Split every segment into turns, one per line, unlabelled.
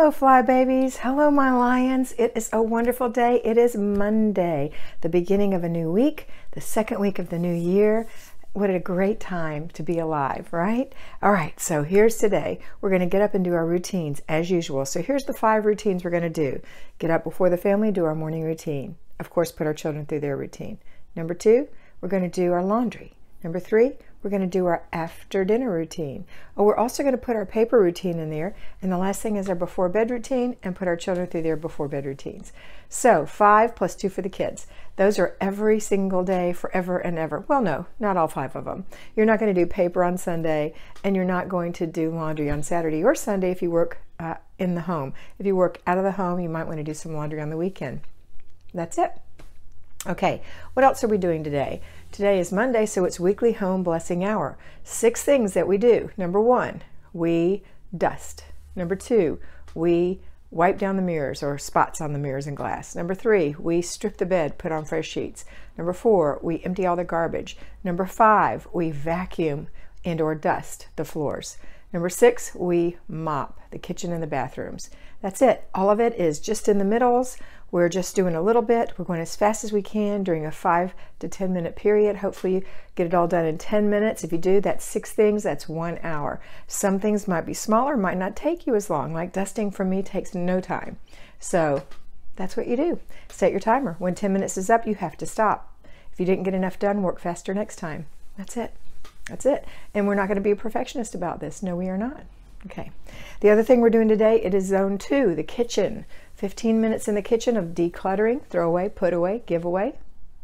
Hello, fly babies. Hello, my lions. It is a wonderful day. It is Monday, the beginning of a new week, the second week of the new year. What a great time to be alive, right? All right, so here's today. We're going to get up and do our routines as usual. So here's the 5 routines we're going to do. Get up before the family, do our morning routine. Of course, put our children through their routine. Number 2, we're going to do our laundry. Number 3, we're going to do our after dinner routine. Oh, we're also going to put our paper routine in there. And the last thing is our before bed routine, and put our children through their before bed routines. So 5 plus 2 for the kids. Those are every single day, forever and ever. Well, no, not all 5 of them. You're not going to do paper on Sunday, and you're not going to do laundry on Saturday or Sunday if you work in the home. If you work out of the home, you might want to do some laundry on the weekend. That's it. Okay, what else are we doing today? Today is Monday, so it's weekly home blessing hour. 6 things that we do. Number 1, we dust. Number 2, we wipe down the mirrors or spots on the mirrors and glass. Number 3, we strip the bed, put on fresh sheets. Number 4, we empty all the garbage. Number 5, we vacuum and or dust the floors. Number 6, we mop the kitchen and the bathrooms. That's it. All of it is just in the middles. We're just doing a little bit. We're going as fast as we can during a 5 to 10 minute period. Hopefully you get it all done in 10 minutes. If you do, that's 6 things, that's 1 hour. Some things might be smaller, might not take you as long. Like dusting for me takes no time. So that's what you do. Set your timer. When 10 minutes is up, you have to stop. If you didn't get enough done, work faster next time. That's it. That's it. And we're not going to be a perfectionist about this. No, we are not. Okay. The other thing we're doing today, it is zone 2, the kitchen. 15 minutes in the kitchen of decluttering, throw away, put away, give away,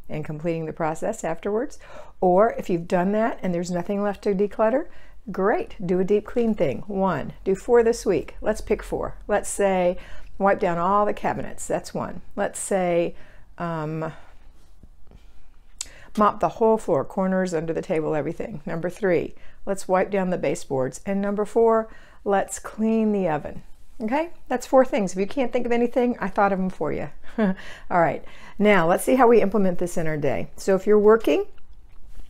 and completing the process afterwards. Or if you've done that and there's nothing left to declutter, great. Do a deep clean thing. 1. Do 4 this week. Let's pick 4. Let's say wipe down all the cabinets. That's 1. Let's say mop the whole floor, corners, under the table, everything. Number 3, let's wipe down the baseboards. And number 4, let's clean the oven. Okay, that's 4 things. If you can't think of anything, I thought of them for you. All right, now let's see how we implement this in our day. So if you're working,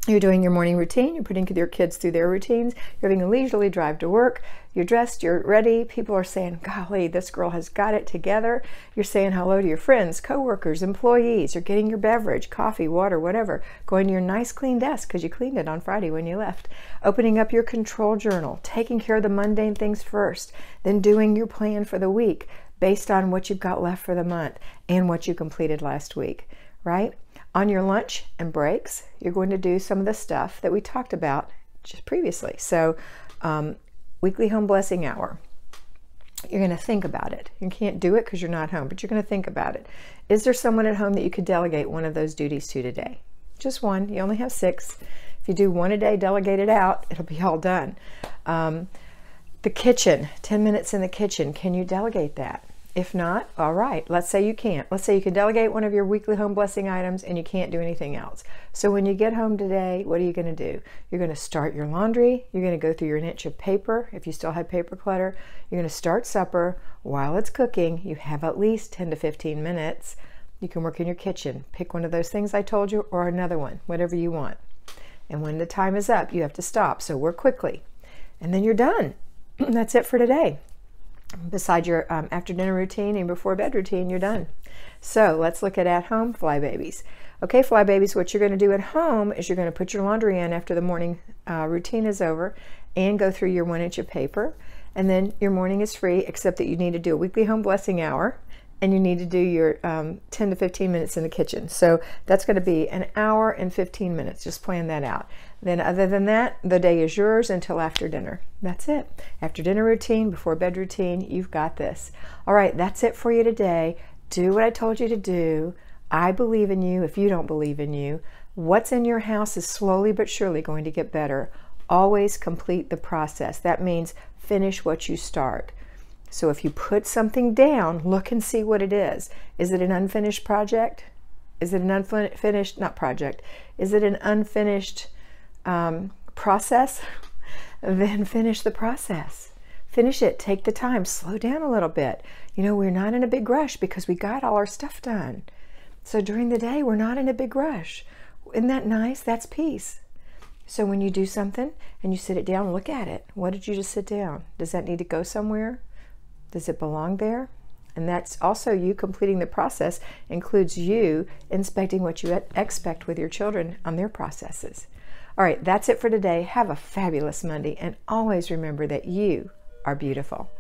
you're doing your morning routine, you're putting your kids through their routines, you're having a leisurely drive to work, you're dressed, you're ready, people are saying, golly, this girl has got it together. You're saying hello to your friends, coworkers, employees, you're getting your beverage, coffee, water, whatever, going to your nice clean desk because you cleaned it on Friday when you left, opening up your control journal, taking care of the mundane things first, then doing your plan for the week based on what you've got left for the month and what you completed last week, right? On your lunch and breaks, you're going to do some of the stuff that we talked about just previously. So weekly home blessing hour. You're going to think about it. You can't do it because you're not home, but you're going to think about it. Is there someone at home that you could delegate one of those duties to today? Just 1. You only have 6. If you do 1 a day, delegate it out, it'll be all done. The kitchen, 10 minutes in the kitchen. Can you delegate that? If not, all right, let's say you can't. Let's say you can delegate one of your weekly home blessing items and you can't do anything else. So when you get home today, what are you going to do? You're going to start your laundry. You're going to go through your inch of paper. If you still have paper clutter, you're going to start supper. While it's cooking, you have at least 10 to 15 minutes. You can work in your kitchen. Pick one of those things I told you or another one, whatever you want. And when the time is up, you have to stop. So work quickly. And then you're done. That's it for today. Besides your after dinner routine and before bed routine, you're done. So let's look at home fly babies. Okay, fly babies, what you're going to do at home is you're going to put your laundry in after the morning routine is over and go through your 1 inch of paper. And then your morning is free, except that you need to do a weekly home blessing hour and you need to do your 10 to 15 minutes in the kitchen. So that's going to be an hour and 15 minutes. Just plan that out. Then other than that, the day is yours until after dinner. That's it. After dinner routine, before bed routine, you've got this. All right, that's it for you today. Do what I told you to do. I believe in you if you don't believe in you. What's in your house is slowly but surely going to get better. Always complete the process. That means finish what you start. So if you put something down, look and see what it is. Is it an unfinished project? Is it an unfinished, not project, is it an unfinished process? Then finish the process. Finish it, take the time, slow down a little bit. You know, we're not in a big rush because we got all our stuff done. So during the day, we're not in a big rush. Isn't that nice? That's peace. So when you do something and you sit it down, look at it. What did you just sit down? Does that need to go somewhere? Does it belong there? And that's also you completing the process, includes you inspecting what you expect with your children on their processes. All right, that's it for today. Have a fabulous Monday, and always remember that you are beautiful.